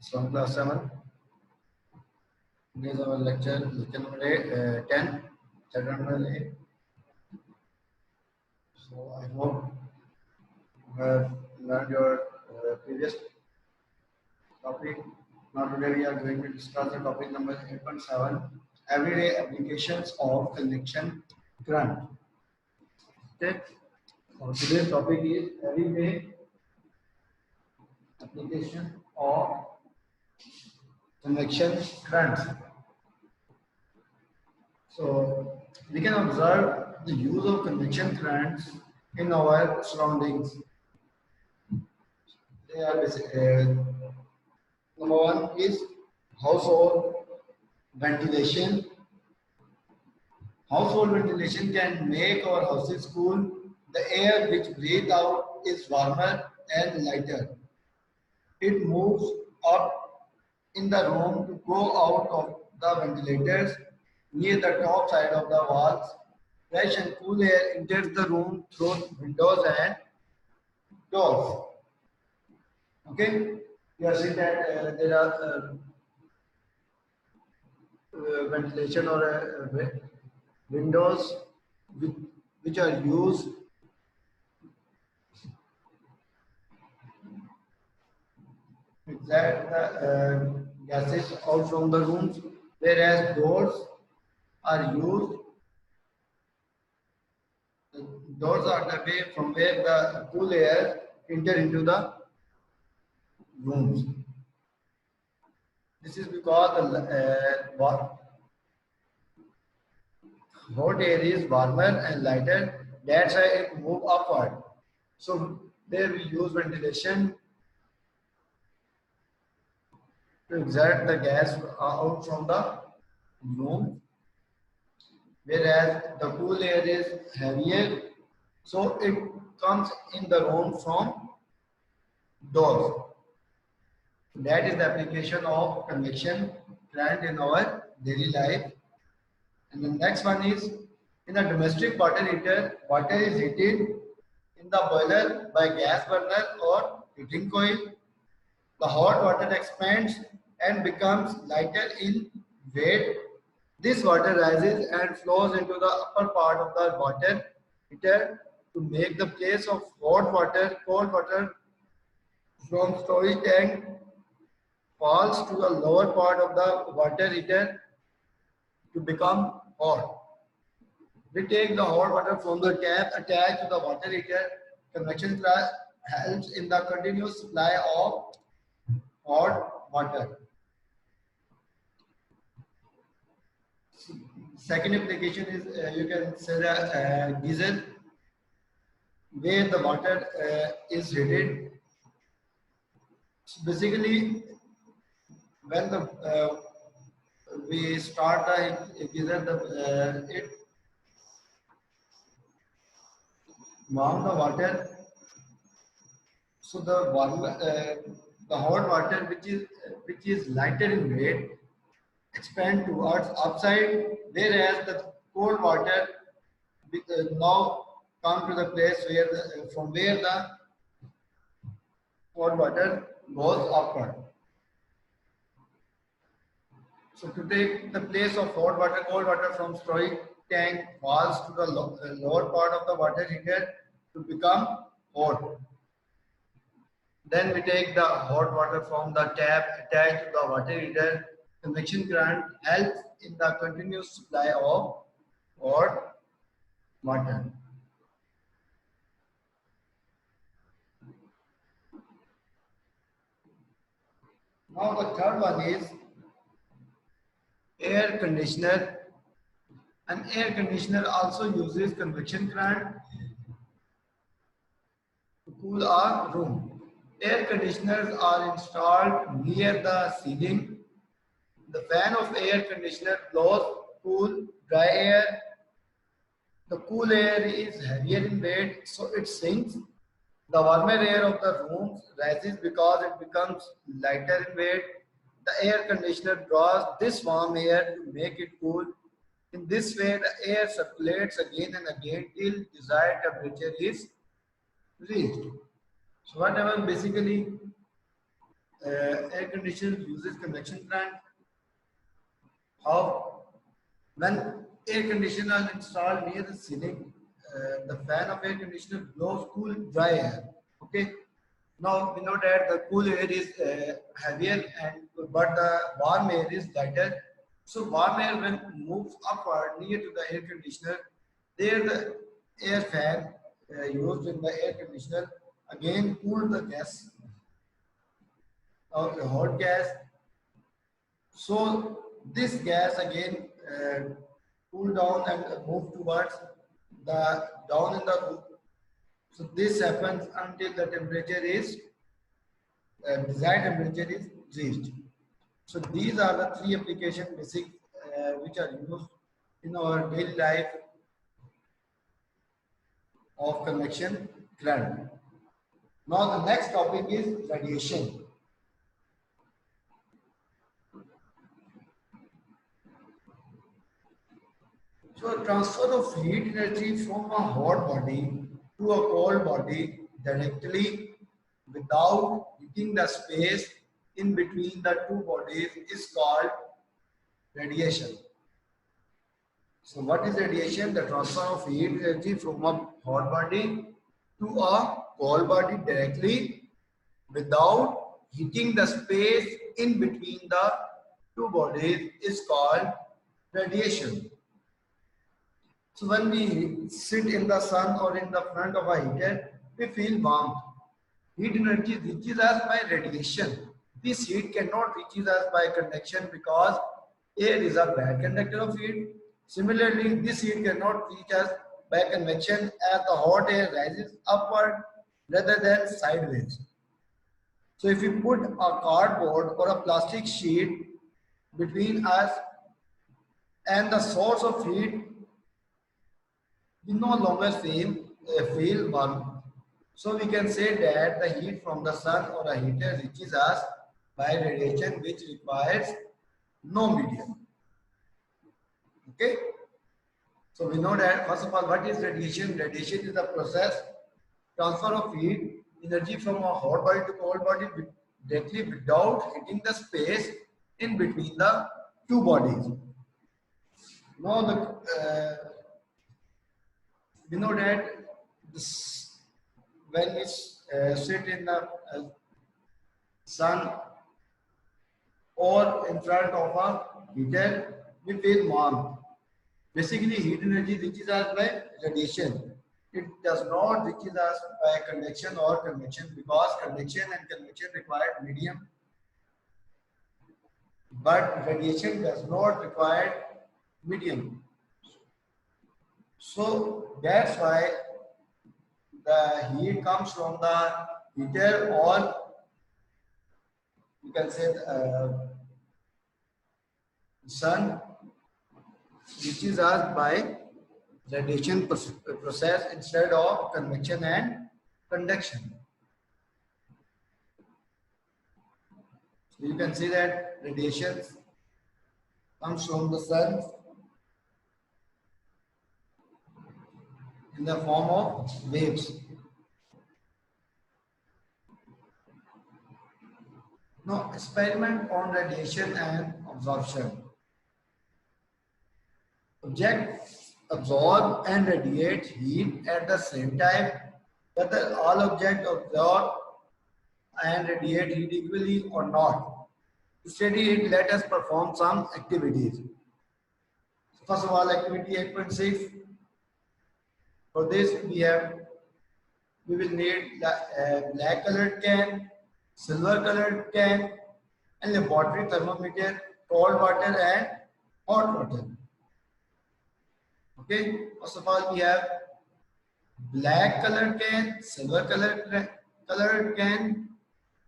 It's from class 7. This is our lecture number 10, chapter number 8. So I hope you have learned your previous topic. Now today we are going to discuss the topic number 8.7, everyday applications of convection current. Okay. So today's topic is everyday application of convection currents. So we can observe the use of convection currents in our surroundings. They are number one is household ventilation. Household ventilation can make our houses cool. The air which breathe out is warmer and lighter. It moves up in the room to go out of the ventilators near the top side of the walls. Fresh and cool air enters the room through windows and doors. Okay, you are seeing that there are ventilation or windows which are used to let the gases out from the rooms, whereas doors are used. The doors are the way from where the cool air enter into the rooms. This is because the hot air is warmer and lighter. That's why it move upward. So there we use ventilation to exert the gas out from the room, whereas the cool air is heavier, so it comes in the room from doors. That is the application of convection current in our daily life. And the next one is in a domestic water heater, water is heated in the boiler by gas burner or heating coil. The hot water expands and becomes lighter in weight. This water rises and flows into the upper part of the water heater to make the place of hot water, cold water from storage tank falls to the lower part of the water heater to become hot. We take the hot water from the tap attached to the water heater. Convection helps in the continuous supply of hot water. Second application is you can say the geyser, where the water is heated. So basically, when the we start the geyser, it warm the water. So the hot water which is lighter in weight expand towards upside, whereas the cold water now come to the place where from where the hot water goes upward. So to take the place of hot water, cold water from storage tank falls to the lower part of the water heater to become hot. Then we take the hot water from the tap attached to the water heater. Convection current helps in the continuous supply of hot water. Now the third one is air conditioner. An air conditioner also uses convection current to cool a room. Air conditioners are installed near the ceiling. The fan of air conditioner blows cool, dry air. The cool air is heavier in weight, so it sinks. The warmer air of the room rises because it becomes lighter in weight. The air conditioner draws this warm air to make it cool. In this way, the air circulates again and again till desired temperature is reached. So what happens basically, air conditioner uses convection current. How? When air conditioner is installed near the ceiling, the fan of air conditioner blows cool, dry air. Okay. Now we know that the cool air is heavier, and but the warm air is lighter. So warm air when moves upward near to the air conditioner, there the air fan used in the air conditioner again cool the gas, the hot gas. So this gas again cool down and move towards the down in the room. So this happens until the temperature is desired temperature is reached. So these are the three application basic which are used in our daily life of convection current. Now the next topic is radiation. So transfer of heat energy from a hot body to a cold body directly without heating the space in between the two bodies is called radiation. So what is radiation? The transfer of heat energy from a hot body to a cold body directly without heating the space in between the two bodies is called radiation. So when we sit in the sun or in the front of a heater, we feel warmth. Heat energy reaches us by radiation. This heat cannot reach us by conduction because air is a bad conductor of heat. Similarly, this heat cannot reach us by convection as the hot air rises upward rather than sideways. So if we put a cardboard or a plastic sheet between us and the source of heat, we no longer feel warm. So we can say that the heat from the sun or a heater reaches us by radiation which requires no medium. Okay. So we know that first of all, what is radiation? Radiation is the process transfer of heat energy from a hot body to cold body directly without hitting the space in between the two bodies. Now we know that this, when we sit in the sun or in front of a heater, we feel warm. Basically, heat energy reaches us by radiation. It does not reach us by convection or convection because convection and convection require medium, but radiation does not require medium. So that's why the heat comes from the heater or you can say sun reaches us by radiation process instead of convection and conduction. So you can see that radiation comes from the sun in the form of waves. Now, experiment on radiation and absorption. Objects absorb and radiate heat at the same time. Whether all objects absorb and radiate heat equally or not. To study it, let us perform some activities. First of all, activity 8.6. For this, we will need black colored can, silver colored can, and laboratory thermometer, cold water and hot water. Okay, first of all, we have black colored can, silver colored can,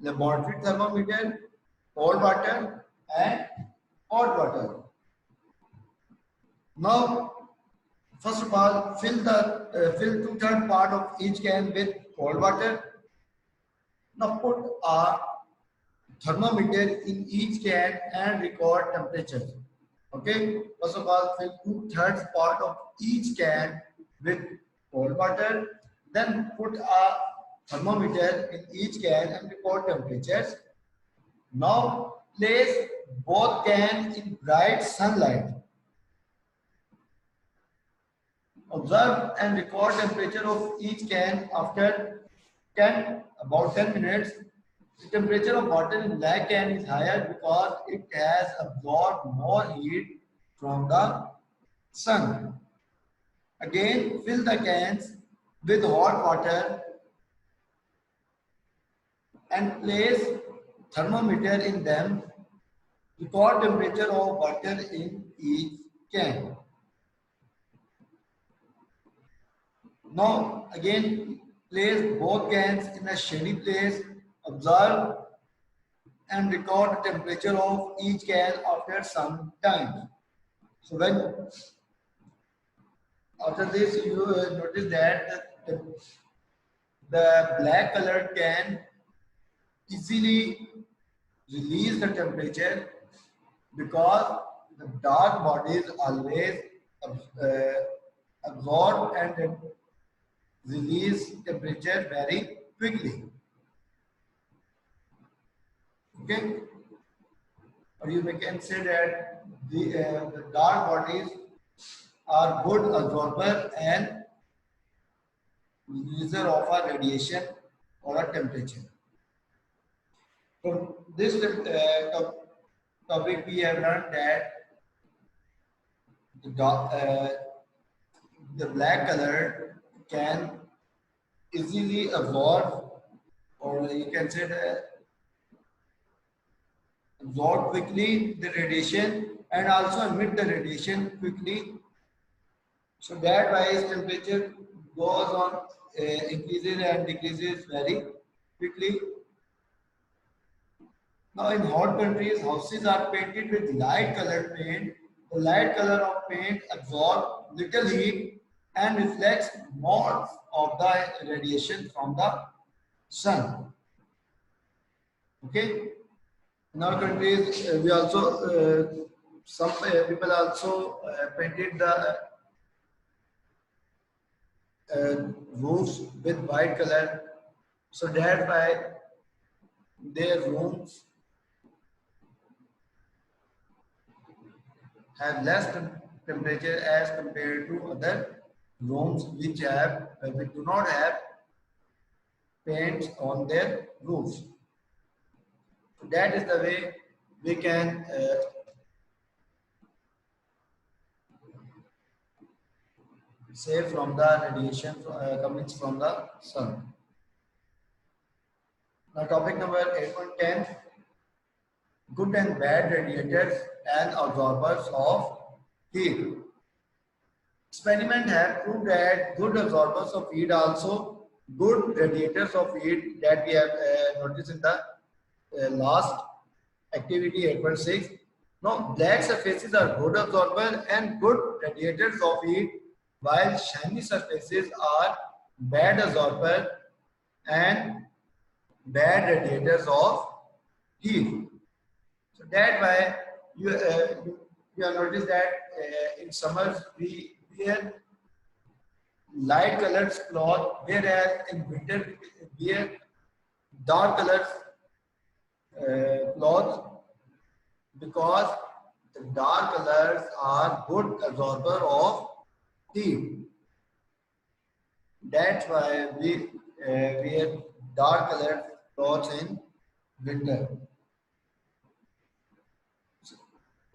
laboratory thermometer, cold water and hot water. Now, first of all, fill 2/3 part of each can with cold water. Now put a thermometer in each can and record temperature. Okay. First of all, fill 2/3 part of each can with cold water. Then put a thermometer in each can and record temperatures. Now place both cans in bright sunlight. Observe and record temperature of each can after about 10 minutes. The temperature of water in black can is higher because it has absorbed more heat from the sun. Again, fill the cans with hot water and place thermometer in them. Record temperature of water in each can. Now again place both cans in a shady place. Observe and record the temperature of each can after some time. So when after this you notice that the black colored can easily release the temperature because the dark bodies always uh, absorb and release temperature very quickly. Okay, or you can say that the dark bodies are good absorber and releaser of a radiation or a temperature. From this topic, we have learned that the the black color can easily absorb, or you can say that absorb quickly the radiation and also emit the radiation quickly. So that why its temperature goes on increases and decreases very quickly. Now in hot countries, houses are painted with light colored paint. The light color of paint absorbs little heat and reflects more of the radiation from the sun. Okay. In our countries, we also some people also painted the roofs with white color, so that why their rooms have less temperature as compared to other rooms which do not have paints on their roofs. So that is the way we can save from the radiation coming from the sun. Now topic number 8.10, good and bad radiators and absorbers of heat. Experiments have proved that good absorbers of heat also good radiators of heat that we have noticed in the last activity 8.6. Now black surfaces are good absorber and good radiators of heat, while shiny surfaces are bad absorber and bad radiators of heat. So that why you have noticed that in summers we wear light colored cloth, whereas in winter we wear dark colored cloth because the dark colors are good absorber of heat. That's why we wear dark colored clothes in winter.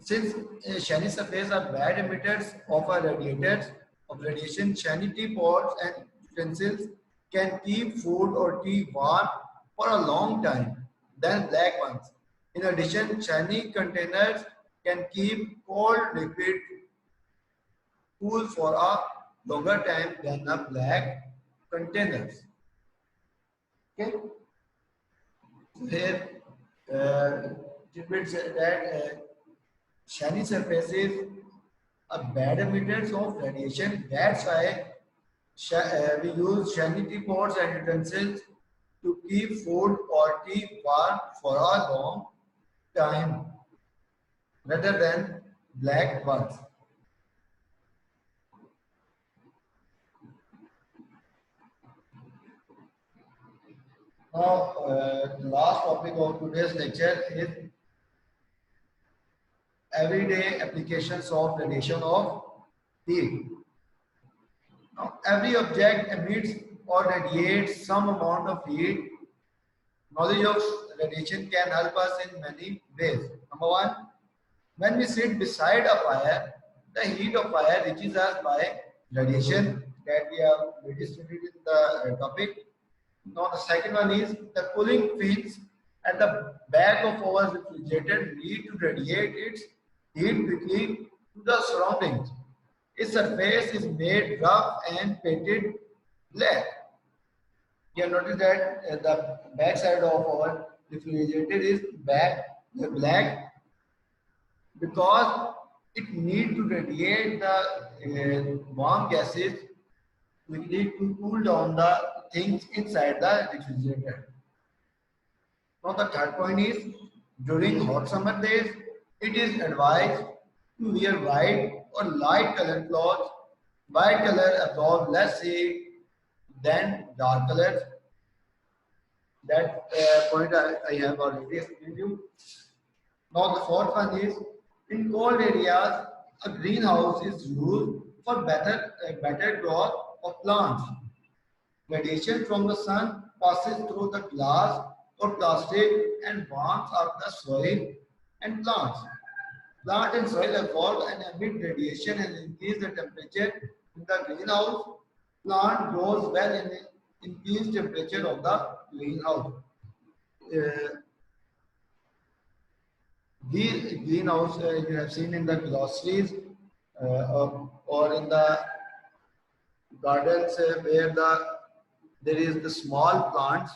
Since shiny surfaces are bad emitters of our radiators of radiation, shiny teapots and utensils can keep food or tea warm for a long time than black ones. In addition, shiny containers can keep cold liquid cool for a longer time than the black containers. Okay. So here, it means that shiny surfaces are bad emitters of radiation. That's why we use shiny teapots and utensils to keep food or tea warm for a long time rather than black ones. Now, the last topic of today's lecture is everyday applications of radiation of heat. Now, every object emits or radiates some amount of heat. Knowledge of radiation can help us in many ways. Number one, when we sit beside a fire, the heat of fire reaches us by radiation that we have already studied in the topic. Now the second one is the cooling fins at the back of our refrigerator need to radiate its heat quickly to the surroundings. Its surface is made rough and painted black. You have noticed that the back side of our refrigerator is black because it need to radiate the warm gases quickly to cool down the things inside the refrigerator. Now the third point is during hot summer days, it is advised to wear white or light colored clothes. White color absorbs less heat than dark colors. That point I have already explained you. Now the fourth one is in cold areas, a greenhouse is used for better growth of plants. Radiation from the sun passes through the glass or plastic and warms up the soil and plants. Plant and soil absorb and emit radiation and increase the temperature in the greenhouse. Plant grows well in the increased temperature of the greenhouse. Uh, the greenhouse you have seen in the groceries or in the gardens where there is the small plants.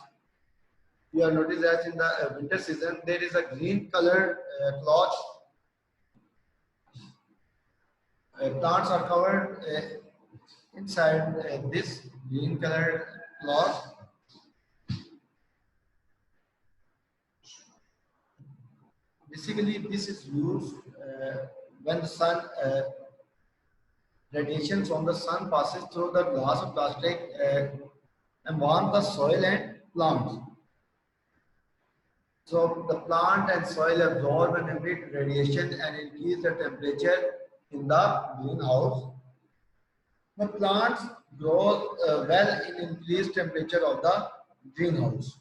You have noticed that in the winter season there is a green colored cloth. Plants are covered inside this green colored cloth. Basically, this is used when the sun radiation from the sun passes through the glass of plastic and warms the soil and plants. So the plant and soil absorb and emit radiation and increase the temperature in the greenhouse. The plants grow well in increased temperature of the greenhouse.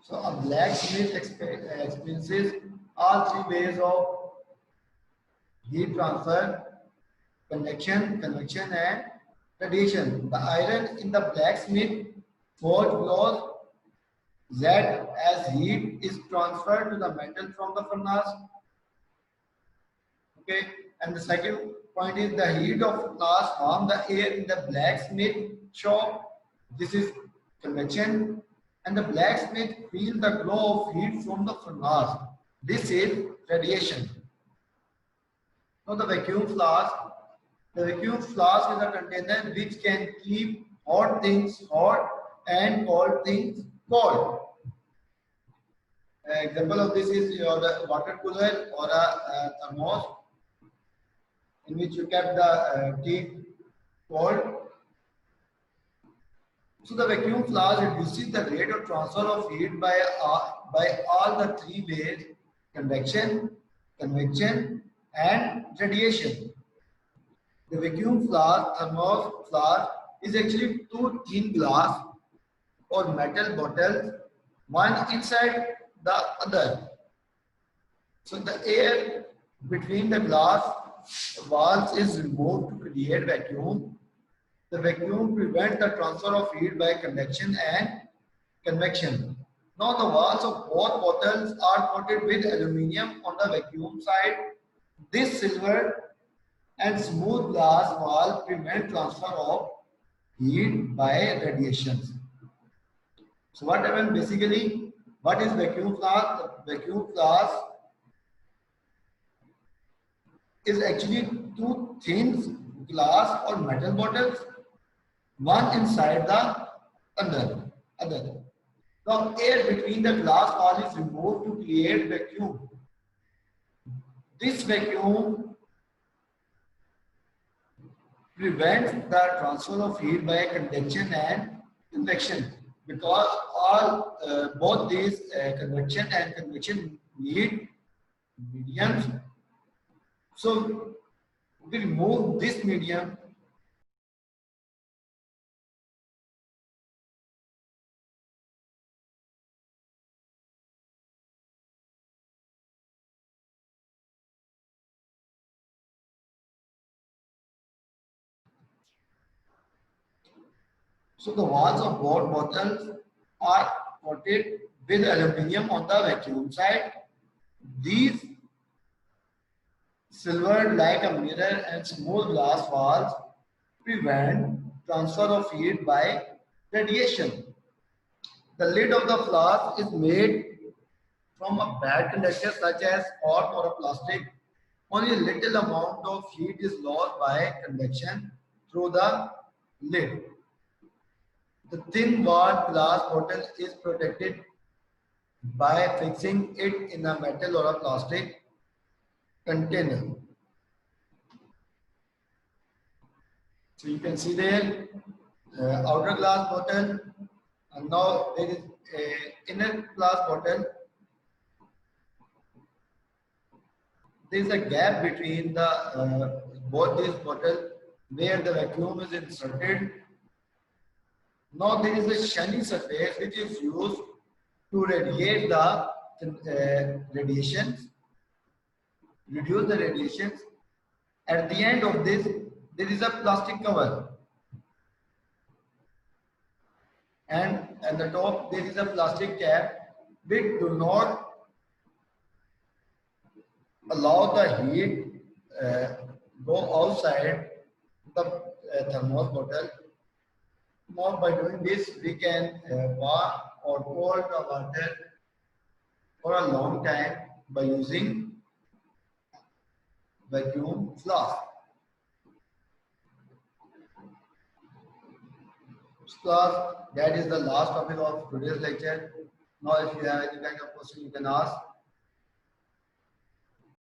So a blacksmith experiences all three ways of heat transfer: convection and radiation. The iron in the blacksmith forge glows that as heat is transferred to the metal from the furnace. Okay, and the second point is the heat of furnace warm the air in the blacksmith shop. This is convection, and the blacksmith feels the glow of heat from the furnace. This is radiation. Now the vacuum flask. The vacuum flask is a container which can keep hot things hot and cold things cold. Example of this is your water cooler or a thermos in which you kept the tea cold. So the vacuum flask reduces the rate of transfer of heat by all the three ways: convection, convection, and radiation. The vacuum flask, thermos flask, is actually two thin glass or metal bottles, one inside the other. So the air between the glass walls is removed to create vacuum. The vacuum prevents the transfer of heat by convection and convection. Now the walls of both bottles are coated with aluminium on the vacuum side. This silver and smooth glass wall prevent transfer of heat by radiations. So what happens basically? What is vacuum flask? The vacuum flask is actually two thin glass or metal bottles, one inside the other. Now air between the glass wall is removed to create vacuum. This vacuum prevents the transfer of heat by convection and convection, because all both these convection and convection need mediums. So we remove this medium. So the walls of both bottles are coated with aluminum on the vacuum side. These silvered like a mirror and smooth glass walls prevent transfer of heat by radiation. The lid of the flask is made from a bad conductor such as cotton or a plastic. Only a little amount of heat is lost by convection through the lid. The thin walled glass bottle is protected by fixing it in a metal or a plastic container. So you can see there outer glass bottle, and now there is a inner glass bottle. There is a gap between the both these bottles where the vacuum is inserted. Now there is a shiny surface which is used to radiate the radiations, reduce the radiations. At the end of this, there is a plastic cover, and at the top there is a plastic cap which do not allow the heat uh, go outside the thermos bottle. Now by doing this, we can warm or cold the water for a long time by using vacuum flask. Class, that is the last topic of today's lecture. Now, if you have any kind of question, you can ask.